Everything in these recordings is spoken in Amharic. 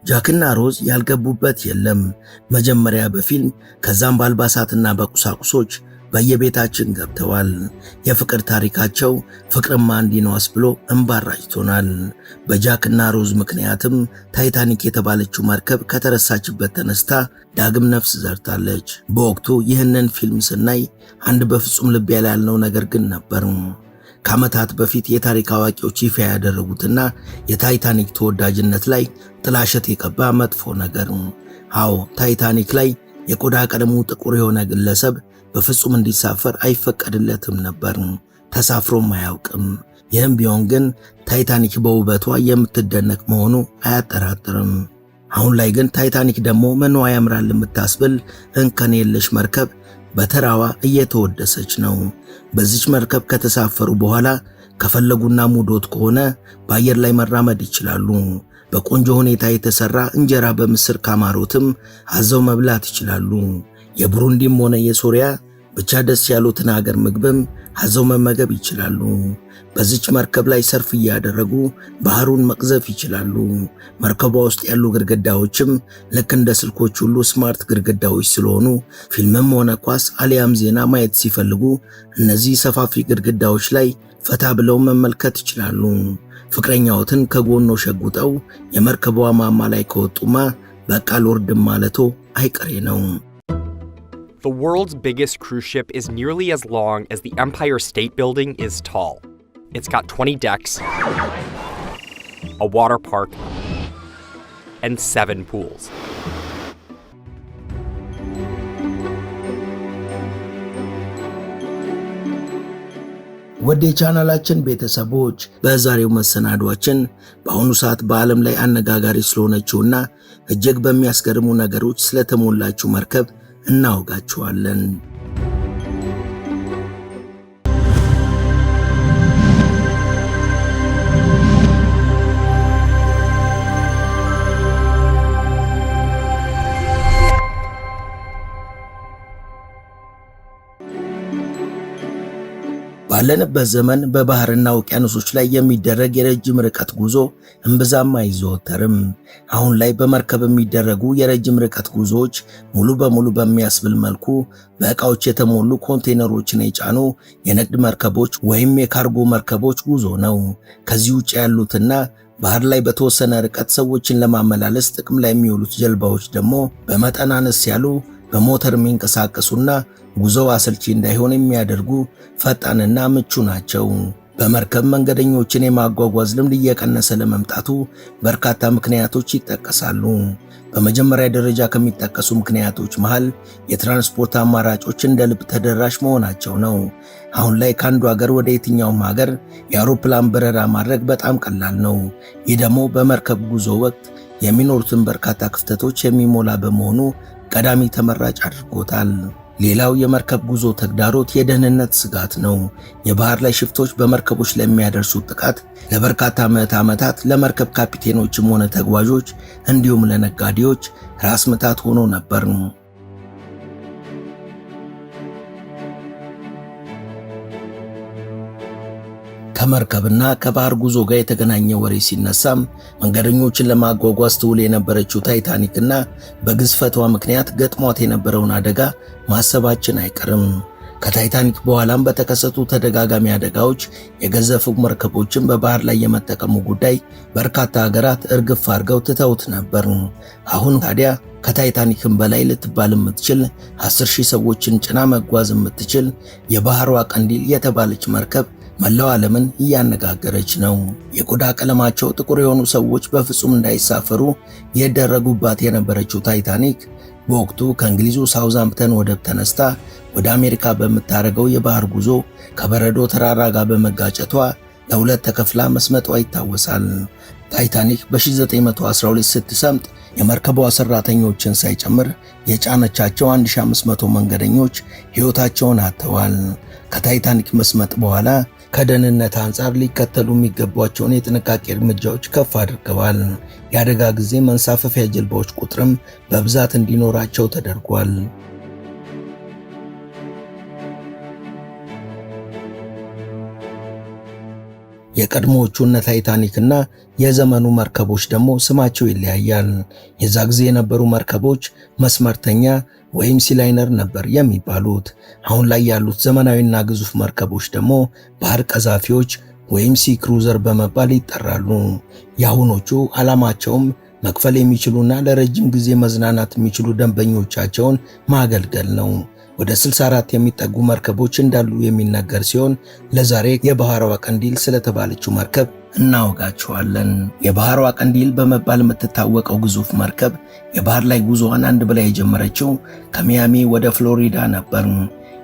ጃክና ሮዝ ያልገቡበት የለም። መጀመሪያ በፊልም ከዛም በአልባሳትና በቁሳቁሶች በየቤታችን ገብተዋል። የፍቅር ታሪካቸው ፍቅርማ እንዲህ ነው አስብሎ እንባራጅቶናል። በጃክና ሮዝ ምክንያትም ታይታኒክ የተባለችው መርከብ ከተረሳችበት ተነስታ ዳግም ነፍስ ዘርታለች። በወቅቱ ይህንን ፊልም ስናይ አንድ በፍጹም ልብ ያልነው ነገር ግን ነበር። ከዓመታት በፊት የታሪክ አዋቂዎች ይፋ ያደረጉትና የታይታኒክ ተወዳጅነት ላይ ጥላሸት የቀባ መጥፎ ነገር። አዎ ታይታኒክ ላይ የቆዳ ቀለሙ ጥቁር የሆነ ግለሰብ በፍጹም እንዲሳፈር አይፈቀድለትም ነበር። ተሳፍሮም አያውቅም። ይህም ቢሆን ግን ታይታኒክ በውበቷ የምትደነቅ መሆኑ አያጠራጥርም። አሁን ላይ ግን ታይታኒክ ደግሞ ምኗ ያምራል የምታስብል እንከን የለሽ መርከብ በተራዋ እየተወደሰች ነው። በዚች መርከብ ከተሳፈሩ በኋላ ከፈለጉና ሙዶት ከሆነ በአየር ላይ መራመድ ይችላሉ። በቆንጆ ሁኔታ የተሰራ እንጀራ በምስር ካማሮትም አዘው መብላት ይችላሉ። የብሩንዲም ሆነ የሶሪያ ብቻ ደስ ያሉትን ሀገር ምግብም አዘው መመገብ ይችላሉ። በዚች መርከብ ላይ ሰርፍ እያደረጉ ባህሩን መቅዘፍ ይችላሉ። መርከቧ ውስጥ ያሉ ግድግዳዎችም ልክ እንደ ስልኮች ሁሉ ስማርት ግድግዳዎች ስለሆኑ ፊልምም ሆነ ኳስ አሊያም ዜና ማየት ሲፈልጉ እነዚህ ሰፋፊ ግድግዳዎች ላይ ፈታ ብለው መመልከት ይችላሉ። ፍቅረኛዎትን ከጎኖ ሸጉጠው የመርከቧ ማማ ላይ ከወጡማ በቃ ልወርድም ማለቶ አይቀሬ ነው። The world's biggest cruise ship is nearly as long as the Empire State Building is tall. It's got 20 decks, a water park, and 7 pools. ወደ ቻናላችን ቤተሰቦች በዛሬው መሰናዷችን በአሁኑ ሰዓት በዓለም ላይ አነጋጋሪ ስለሆነችውና እጅግ በሚያስገርሙ ነገሮች ስለተሞላችው መርከብ እናወጋችኋለን። ባለንበት ዘመን በባህርና ውቅያኖሶች ላይ የሚደረግ የረጅም ርቀት ጉዞ እምብዛም አይዘወተርም። አሁን ላይ በመርከብ የሚደረጉ የረጅም ርቀት ጉዞዎች ሙሉ በሙሉ በሚያስብል መልኩ በዕቃዎች የተሞሉ ኮንቴነሮችን የጫኑ የንግድ መርከቦች ወይም የካርጎ መርከቦች ጉዞ ነው። ከዚህ ውጭ ያሉትና ባህር ላይ በተወሰነ ርቀት ሰዎችን ለማመላለስ ጥቅም ላይ የሚውሉት ጀልባዎች ደግሞ በመጠን አነስ ያሉ በሞተር የሚንቀሳቀሱና ጉዞው አሰልቺ እንዳይሆን የሚያደርጉ ፈጣንና ምቹ ናቸው። በመርከብ መንገደኞችን የማጓጓዝ ልምድ እየቀነሰ ለመምጣቱ በርካታ ምክንያቶች ይጠቀሳሉ። በመጀመሪያ ደረጃ ከሚጠቀሱ ምክንያቶች መሃል የትራንስፖርት አማራጮች እንደ ልብ ተደራሽ መሆናቸው ነው። አሁን ላይ ከአንዱ ሀገር ወደ የትኛውም ሀገር የአውሮፕላን በረራ ማድረግ በጣም ቀላል ነው። ይህ ደግሞ በመርከብ ጉዞ ወቅት የሚኖሩትን በርካታ ክፍተቶች የሚሞላ በመሆኑ ቀዳሚ ተመራጭ አድርጎታል። ሌላው የመርከብ ጉዞ ተግዳሮት የደህንነት ስጋት ነው። የባህር ላይ ሽፍቶች በመርከቦች ለሚያደርሱት ጥቃት ለበርካታ ምዕተ ዓመታት ለመርከብ ካፒቴኖችም ሆነ ተጓዦች እንዲሁም ለነጋዴዎች ራስ ምታት ሆኖ ነበር። ከመርከብና ከባህር ጉዞ ጋር የተገናኘ ወሬ ሲነሳም መንገደኞችን ለማጓጓዝ ትውል የነበረችው ታይታኒክና በግዝፈቷ ምክንያት ገጥሟት የነበረውን አደጋ ማሰባችን አይቀርም። ከታይታኒክ በኋላም በተከሰቱ ተደጋጋሚ አደጋዎች የገዘፉ መርከቦችን በባህር ላይ የመጠቀሙ ጉዳይ በርካታ ሀገራት እርግፍ አድርገው ትተውት ነበር። አሁን ታዲያ ከታይታኒክም በላይ ልትባል የምትችል 10,000 ሰዎችን ጭና መጓዝ የምትችል የባህሯ ቀንዲል የተባለች መርከብ መላው ዓለምን እያነጋገረች ነው። የቆዳ ቀለማቸው ጥቁር የሆኑ ሰዎች በፍጹም እንዳይሳፈሩ የደረጉባት የነበረችው ታይታኒክ በወቅቱ ከእንግሊዙ ሳውዛምፕተን ወደብ ተነስታ ወደ አሜሪካ በምታደርገው የባህር ጉዞ ከበረዶ ተራራ ጋር በመጋጨቷ ለሁለት ተከፍላ መስመጧ ይታወሳል። ታይታኒክ በ1912 ስትሰምጥ የመርከቧ ሰራተኞችን ሳይጨምር የጫነቻቸው 1500 መንገደኞች ሕይወታቸውን አጥተዋል። ከታይታኒክ መስመጥ በኋላ ከደህንነት አንጻር ሊከተሉ የሚገቧቸውን የጥንቃቄ እርምጃዎች ከፍ አድርገዋል። የአደጋ ጊዜ መንሳፈፊያ ጀልባዎች ቁጥርም በብዛት እንዲኖራቸው ተደርጓል። የቀድሞዎቹ እነ ታይታኒክና የዘመኑ መርከቦች ደግሞ ስማቸው ይለያያል። የዛ ጊዜ የነበሩ መርከቦች መስመርተኛ ወይም ሲላይነር ነበር የሚባሉት። አሁን ላይ ያሉት ዘመናዊና ግዙፍ መርከቦች ደግሞ ባህር ቀዛፊዎች ወይም ሲ ክሩዘር በመባል ይጠራሉ። የአሁኖቹ ዓላማቸውም መክፈል የሚችሉና ለረጅም ጊዜ መዝናናት የሚችሉ ደንበኞቻቸውን ማገልገል ነው። ወደ 64 የሚጠጉ መርከቦች እንዳሉ የሚነገር ሲሆን ለዛሬ የባህሯ ቀንዲል ስለተባለችው መርከብ እናወጋችኋለን። የባህሯ ቀንዲል በመባል የምትታወቀው ግዙፍ መርከብ የባህር ላይ ጉዞዋን አንድ ብላ የጀመረችው ከሚያሚ ወደ ፍሎሪዳ ነበር።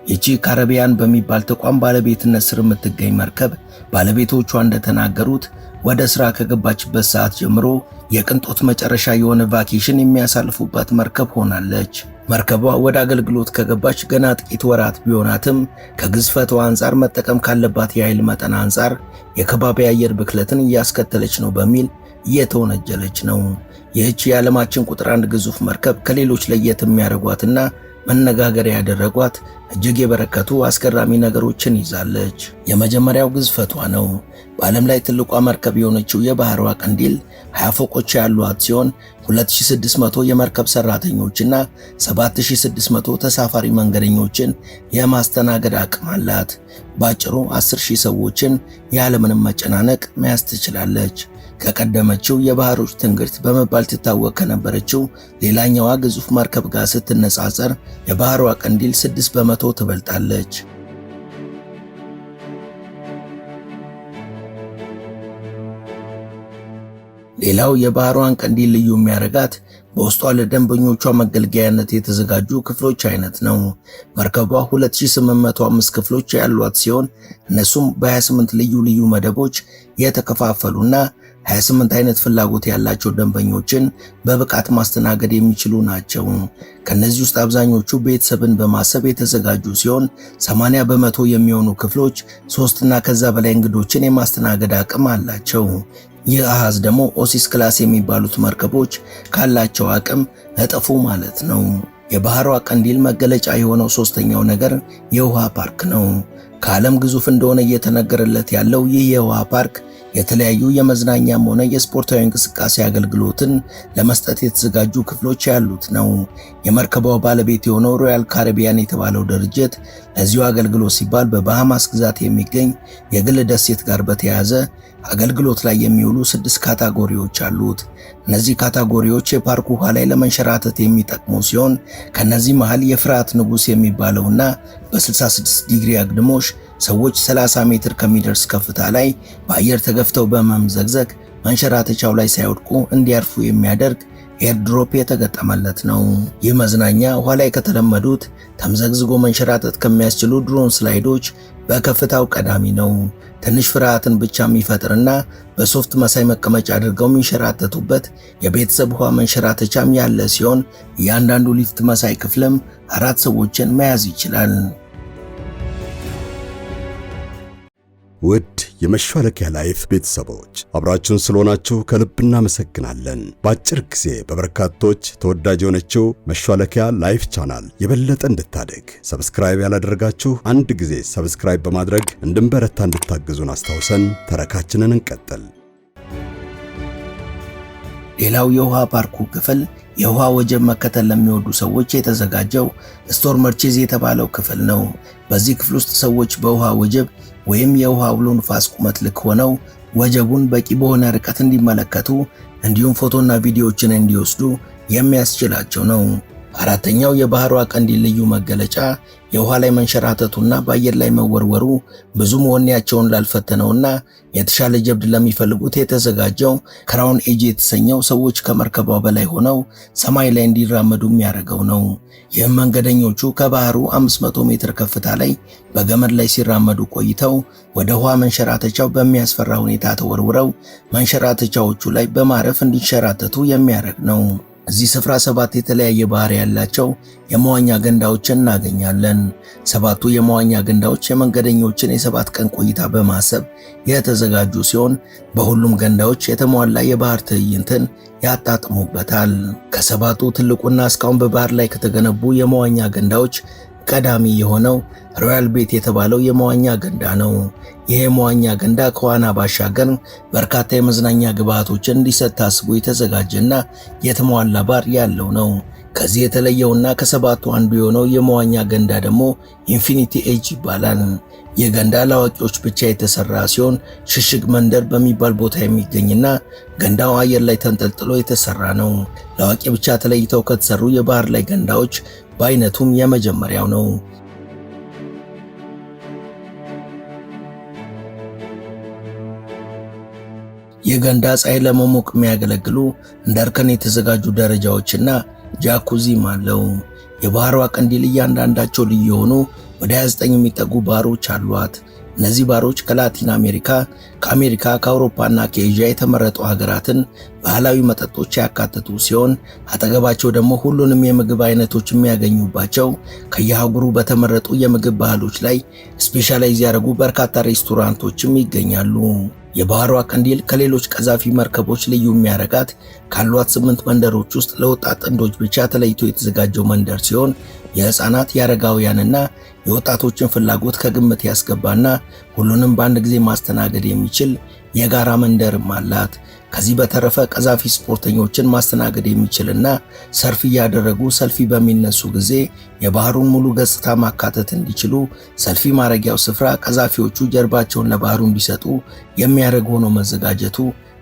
ይቺ ካሪቢያን በሚባል ተቋም ባለቤትነት ስር የምትገኝ መርከብ ባለቤቶቿ እንደተናገሩት ወደ ሥራ ከገባችበት ሰዓት ጀምሮ የቅንጦት መጨረሻ የሆነ ቫኬሽን የሚያሳልፉበት መርከብ ሆናለች። መርከቧ ወደ አገልግሎት ከገባች ገና ጥቂት ወራት ቢሆናትም ከግዝፈቷ አንጻር መጠቀም ካለባት የኃይል መጠን አንጻር የከባቢ አየር ብክለትን እያስከተለች ነው በሚል እየተወነጀለች ነው። ይህች የዓለማችን ቁጥር 1 ግዙፍ መርከብ ከሌሎች ለየት የሚያደርጓትና መነጋገሪያ ያደረጓት እጅግ የበረከቱ አስገራሚ ነገሮችን ይዛለች። የመጀመሪያው ግዝፈቷ ነው። በዓለም ላይ ትልቋ መርከብ የሆነችው የባህሯ ቀንዲል 20 ፎቆች ያሏት ሲሆን 2600 የመርከብ ሰራተኞችና 7600 ተሳፋሪ መንገደኞችን የማስተናገድ አቅም አላት። ባጭሩ 10000 ሰዎችን ያለምንም መጨናነቅ መያዝ ትችላለች። ከቀደመችው የባህሮች ትንግርት በመባል ትታወቅ ከነበረችው ሌላኛዋ ግዙፍ መርከብ ጋር ስትነጻጸር የባህሯ ቀንዲል 6 በመቶ ትበልጣለች። ሌላው የባህሯን ቀንዲል ልዩ የሚያደርጋት በውስጧ ለደንበኞቿ መገልገያነት የተዘጋጁ ክፍሎች አይነት ነው። መርከቧ 2805 ክፍሎች ያሏት ሲሆን እነሱም በ28 ልዩ ልዩ መደቦች የተከፋፈሉና 28 አይነት ፍላጎት ያላቸው ደንበኞችን በብቃት ማስተናገድ የሚችሉ ናቸው። ከነዚህ ውስጥ አብዛኞቹ ቤተሰብን በማሰብ የተዘጋጁ ሲሆን 80 በመቶ የሚሆኑ ክፍሎች 3 እና ከዛ በላይ እንግዶችን የማስተናገድ አቅም አላቸው። ይህ አሃዝ ደግሞ ኦሲስ ክላስ የሚባሉት መርከቦች ካላቸው አቅም እጥፉ ማለት ነው። የባህሯ ቀንዲል መገለጫ የሆነው ሶስተኛው ነገር የውሃ ፓርክ ነው። ከዓለም ግዙፍ እንደሆነ እየተነገረለት ያለው ይህ የውሃ ፓርክ የተለያዩ የመዝናኛም ሆነ የስፖርታዊ እንቅስቃሴ አገልግሎትን ለመስጠት የተዘጋጁ ክፍሎች ያሉት ነው። የመርከቧ ባለቤት የሆነው ሮያል ካሪቢያን የተባለው ድርጅት ለዚሁ አገልግሎት ሲባል በባሃማስ ግዛት የሚገኝ የግል ደሴት ጋር በተያያዘ አገልግሎት ላይ የሚውሉ 6 ካታጎሪዎች አሉት። እነዚህ ካታጎሪዎች የፓርኩ ውሃ ላይ ለመንሸራተት የሚጠቅሙ ሲሆን ከነዚህ መሃል የፍርሃት ንጉሥ የሚባለውና በ66 ዲግሪ አግድሞሽ ሰዎች 30 ሜትር ከሚደርስ ከፍታ ላይ በአየር ተገፍተው በመምዘግዘግ መንሸራተቻው ላይ ሳይወድቁ እንዲያርፉ የሚያደርግ ኤርድሮፕ የተገጠመለት ነው። ይህ መዝናኛ ውሃ ላይ ከተለመዱት ተምዘግዝጎ መንሸራተት ከሚያስችሉ ድሮን ስላይዶች በከፍታው ቀዳሚ ነው። ትንሽ ፍርሃትን ብቻ የሚፈጥርና በሶፍት መሳይ መቀመጫ አድርገው የሚንሸራተቱበት የቤተሰብ ውሃ መንሸራተቻም ያለ ሲሆን እያንዳንዱ ሊፍት መሳይ ክፍልም 4 ሰዎችን መያዝ ይችላል። ውድ የመሿለኪያ ላይፍ ቤተሰቦች አብራችሁን ስለሆናችሁ ከልብ እናመሰግናለን። በአጭር ጊዜ በበርካቶች ተወዳጅ የሆነችው መሿለኪያ ላይፍ ቻናል የበለጠ እንድታደግ ሰብስክራይብ ያላደረጋችሁ አንድ ጊዜ ሰብስክራይብ በማድረግ እንድንበረታ እንድታግዙን አስታውሰን ተረካችንን እንቀጥል። ሌላው የውሃ ፓርኩ ክፍል የውሃ ወጀብ መከተል ለሚወዱ ሰዎች የተዘጋጀው ስቶርም ቼዝ የተባለው ክፍል ነው። በዚህ ክፍል ውስጥ ሰዎች በውሃ ወጀብ ወይም የውሃ አውሎ ንፋስ ቁመት ልክ ሆነው ወጀቡን በቂ በሆነ ርቀት እንዲመለከቱ እንዲሁም ፎቶና ቪዲዮዎችን እንዲወስዱ የሚያስችላቸው ነው። አራተኛው የባህሯ ቀንዲል ልዩ መገለጫ የውሃ ላይ መንሸራተቱና በአየር ላይ መወርወሩ ብዙ መሆንያቸውን ላልፈተነውና የተሻለ ጀብድ ለሚፈልጉት የተዘጋጀው ክራውን ኤጅ የተሰኘው ሰዎች ከመርከቧ በላይ ሆነው ሰማይ ላይ እንዲራመዱ የሚያደርገው ነው። ይህም መንገደኞቹ ከባህሩ 500 ሜትር ከፍታ ላይ በገመድ ላይ ሲራመዱ ቆይተው ወደ ውሃ መንሸራተቻው በሚያስፈራ ሁኔታ ተወርውረው መንሸራተቻዎቹ ላይ በማረፍ እንዲንሸራተቱ የሚያደርግ ነው። እዚህ ስፍራ 7 የተለያየ ባህሪ ያላቸው የመዋኛ ገንዳዎችን እናገኛለን። 7ቱ የመዋኛ ገንዳዎች የመንገደኞችን የ7 ቀን ቆይታ በማሰብ የተዘጋጁ ሲሆን በሁሉም ገንዳዎች የተሟላ የባህር ትዕይንትን ያጣጥሙበታል። ከ7ቱ ትልቁና እስካሁን በባህር ላይ ከተገነቡ የመዋኛ ገንዳዎች ቀዳሚ የሆነው ሮያል ቤት የተባለው የመዋኛ ገንዳ ነው። ይህ የመዋኛ ገንዳ ከዋና ባሻገር በርካታ የመዝናኛ ግብዓቶችን እንዲሰጥ ታስቦ የተዘጋጀና የተሟላ ባር ያለው ነው። ከዚህ የተለየውና ከሰባቱ አንዱ የሆነው የመዋኛ ገንዳ ደግሞ ኢንፊኒቲ ኤጅ ይባላል። ይህ ገንዳ ለአዋቂዎች ብቻ የተሰራ ሲሆን ሽሽግ መንደር በሚባል ቦታ የሚገኝና ገንዳው አየር ላይ ተንጠልጥሎ የተሰራ ነው። ለአዋቂ ብቻ ተለይተው ከተሰሩ የባህር ላይ ገንዳዎች በአይነቱም የመጀመሪያው ነው። ይህ ገንዳ ፀሐይ ለመሞቅ የሚያገለግሉ እንደ እርከን የተዘጋጁ ደረጃዎችና ጃኩዚም አለው። የባህሯ ቀንዲል እያንዳንዳቸው ልዩ የሆኑ ወደ 29 የሚጠጉ ባሮች አሏት። እነዚህ ባሮች ከላቲን አሜሪካ፣ ከአሜሪካ፣ ከአውሮፓና ከኤዥያ የተመረጡ ሀገራትን ባህላዊ መጠጦች ያካትቱ ሲሆን አጠገባቸው ደግሞ ሁሉንም የምግብ አይነቶች የሚያገኙባቸው ከየአህጉሩ በተመረጡ የምግብ ባህሎች ላይ ስፔሻላይዝ ያደረጉ በርካታ ሬስቶራንቶችም ይገኛሉ። የባህሯ ቀንዲል ከሌሎች ቀዛፊ መርከቦች ልዩ የሚያረጋት ካሏት 8 መንደሮች ውስጥ ለወጣት ጥንዶች ብቻ ተለይቶ የተዘጋጀው መንደር ሲሆን የህፃናት የአረጋውያንና የወጣቶችን ፍላጎት ከግምት ያስገባና ሁሉንም በአንድ ጊዜ ማስተናገድ የሚችል የጋራ መንደርም አላት። ከዚህ በተረፈ ቀዛፊ ስፖርተኞችን ማስተናገድ የሚችልና ሰርፍ እያደረጉ ሰልፊ በሚነሱ ጊዜ የባህሩን ሙሉ ገጽታ ማካተት እንዲችሉ ሰልፊ ማረጊያው ስፍራ ቀዛፊዎቹ ጀርባቸውን ለባህሩ እንዲሰጡ የሚያደርግ ሆኖ መዘጋጀቱ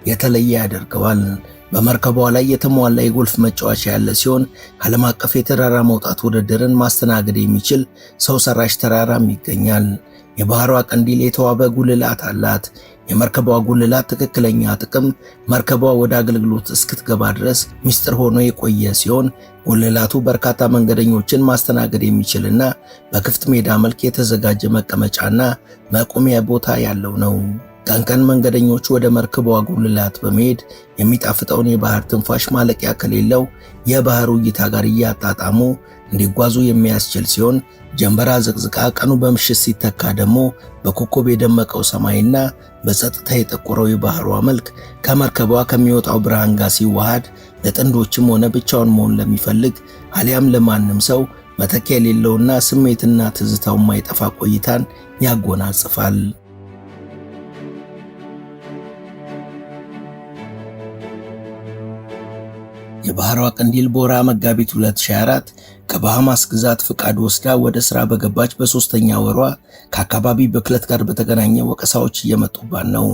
የተለየ ያደርገዋል። በመርከቧ ላይ የተሟላ የጎልፍ መጫወቻ ያለ ሲሆን ዓለም አቀፍ የተራራ መውጣት ውድድርን ማስተናገድ የሚችል ሰው ሰራሽ ተራራም ይገኛል። የባህሯ ቀንዲል የተዋበ ጉልላት አላት። የመርከቧ ጉልላት ትክክለኛ ጥቅም መርከቧ ወደ አገልግሎት እስክትገባ ድረስ ሚስጥር ሆኖ የቆየ ሲሆን ጉልላቱ በርካታ መንገደኞችን ማስተናገድ የሚችልና በክፍት ሜዳ መልክ የተዘጋጀ መቀመጫና መቆሚያ ቦታ ያለው ነው። ቀን ቀን መንገደኞች ወደ መርከቧ ጉልላት በመሄድ የሚጣፍጠውን የባህር ትንፋሽ ማለቂያ ከሌለው የባህሩ እይታ ጋር እያጣጣሙ እንዲጓዙ የሚያስችል ሲሆን ጀንበራ ዘቅዝቃ ቀኑ በምሽት ሲተካ ደግሞ በኮከብ የደመቀው ሰማይና በጸጥታ የጠቆረው የባህሯ መልክ ከመርከቧ ከሚወጣው ብርሃን ጋር ሲዋሃድ ለጥንዶችም ሆነ ብቻውን መሆን ለሚፈልግ አሊያም ለማንም ሰው መተኪያ የሌለውና ስሜትና ትዝታው የማይጠፋ ቆይታን ያጎናጽፋል። የባህሯ ቀንዲል በወርሃ መጋቢት 2024 ከባሃማስ ግዛት ፍቃድ ወስዳ ወደ ሥራ በገባች በ3ኛ ወሯ ከአካባቢ ብክለት ጋር በተገናኘ ወቀሳዎች እየመጡባት ነው።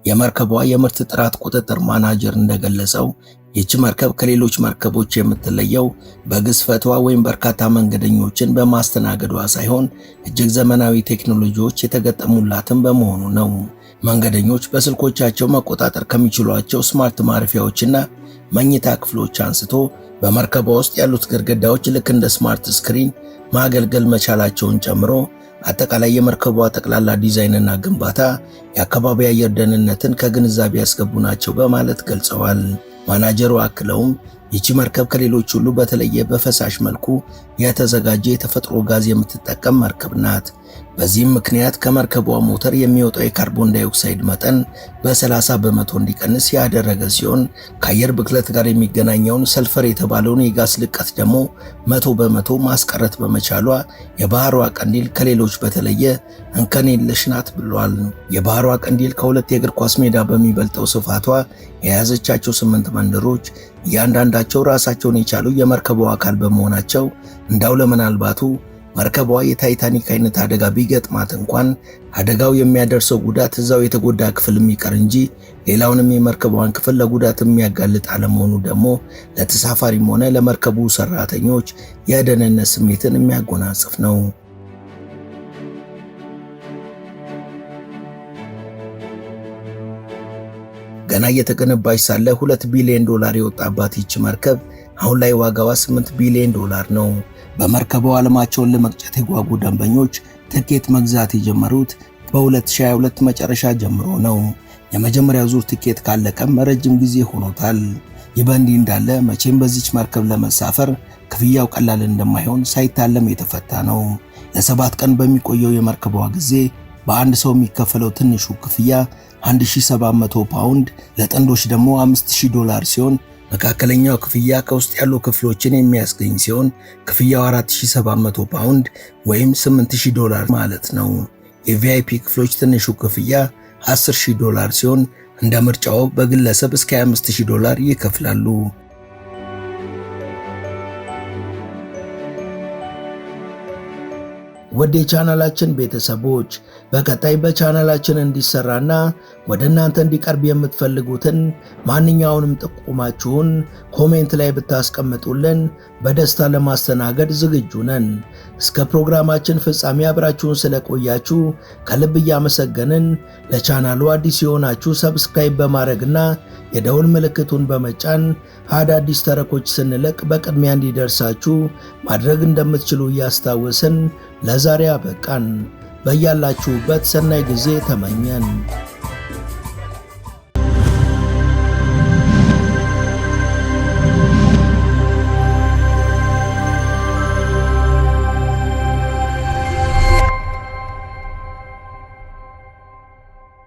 የመርከቧ የምርት ጥራት ቁጥጥር ማናጀር እንደገለጸው ይህች መርከብ ከሌሎች መርከቦች የምትለየው በግዝፈቷ ወይም በርካታ መንገደኞችን በማስተናገዷ ሳይሆን እጅግ ዘመናዊ ቴክኖሎጂዎች የተገጠሙላትን በመሆኑ ነው። መንገደኞች በስልኮቻቸው መቆጣጠር ከሚችሏቸው ስማርት ማረፊያዎችና መኝታ ክፍሎች አንስቶ በመርከቧ ውስጥ ያሉት ግድግዳዎች ልክ እንደ ስማርት ስክሪን ማገልገል መቻላቸውን ጨምሮ አጠቃላይ የመርከቧ ጠቅላላ ዲዛይንና ግንባታ የአካባቢ አየር ደህንነትን ከግንዛቤ ያስገቡ ናቸው በማለት ገልጸዋል። ማናጀሩ አክለውም ይቺ መርከብ ከሌሎች ሁሉ በተለየ በፈሳሽ መልኩ የተዘጋጀ የተፈጥሮ ጋዝ የምትጠቀም መርከብ ናት። በዚህም ምክንያት ከመርከቧ ሞተር የሚወጣው የካርቦን ዳይኦክሳይድ መጠን በ30 በመቶ እንዲቀንስ ያደረገ ሲሆን ከአየር ብክለት ጋር የሚገናኘውን ሰልፈር የተባለውን የጋዝ ልቀት ደግሞ 100 በመቶ ማስቀረት በመቻሏ የባህሯ ቀንዲል ከሌሎች በተለየ እንከን የለሽ ናት ብሏል። የባህሯ ቀንዲል ከሁለት የእግር ኳስ ሜዳ በሚበልጠው ስፋቷ የያዘቻቸው 8 መንደሮች እያንዳንዳቸው ራሳቸውን የቻሉ የመርከቧ አካል በመሆናቸው እንዳው ለምናልባቱ መርከቧ የታይታኒክ አይነት አደጋ ቢገጥማት እንኳን አደጋው የሚያደርሰው ጉዳት እዛው የተጎዳ ክፍል የሚቀር እንጂ ሌላውንም የመርከቧን ክፍል ለጉዳት የሚያጋልጥ አለመሆኑ ደግሞ ለተሳፋሪም ሆነ ለመርከቡ ሰራተኞች የደህንነት ስሜትን የሚያጎናጽፍ ነው። ገና እየተገነባች ሳለ $2 ቢሊዮን የወጣባት ይህች መርከብ አሁን ላይ ዋጋዋ $8 ቢሊዮን ነው። በመርከቧ ዓለማቸውን ለመቅጨት የጓጉ ደንበኞች ትኬት መግዛት የጀመሩት በ2022 መጨረሻ ጀምሮ ነው። የመጀመሪያው ዙር ትኬት ካለቀም ረጅም ጊዜ ሆኖታል። ይህ በእንዲህ እንዳለ መቼም በዚች መርከብ ለመሳፈር ክፍያው ቀላል እንደማይሆን ሳይታለም የተፈታ ነው። ለ7 ቀን በሚቆየው የመርከቧ ጊዜ በአንድ ሰው የሚከፈለው ትንሹ ክፍያ $1700 ፓውንድ፣ ለጥንዶች ደግሞ $5000 ሲሆን መካከለኛው ክፍያ ከውስጥ ያሉ ክፍሎችን የሚያስገኝ ሲሆን ክፍያው 4700 ፓውንድ ወይም $8000 ማለት ነው። የቪአይፒ ክፍሎች ትንሹ ክፍያ $10000 ሲሆን እንደ ምርጫው በግለሰብ እስከ $25000 ይከፍላሉ። ወደ ቻናላችን ቤተሰቦች በቀጣይ በቻናላችን እንዲሰራና ወደ እናንተ እንዲቀርብ የምትፈልጉትን ማንኛውንም ጥቆማችሁን ኮሜንት ላይ ብታስቀምጡልን በደስታ ለማስተናገድ ዝግጁ ነን። እስከ ፕሮግራማችን ፍጻሜ አብራችሁን ስለቆያችሁ ከልብ እያመሰገንን ለቻናሉ አዲስ የሆናችሁ ሰብስክራይብ በማድረግና የደውል ምልክቱን በመጫን አዳዲስ ተረኮች ስንለቅ በቅድሚያ እንዲደርሳችሁ ማድረግ እንደምትችሉ እያስታወስን ለዛሬ አበቃን። በያላችሁበት ሰናይ ጊዜ ተመኘን።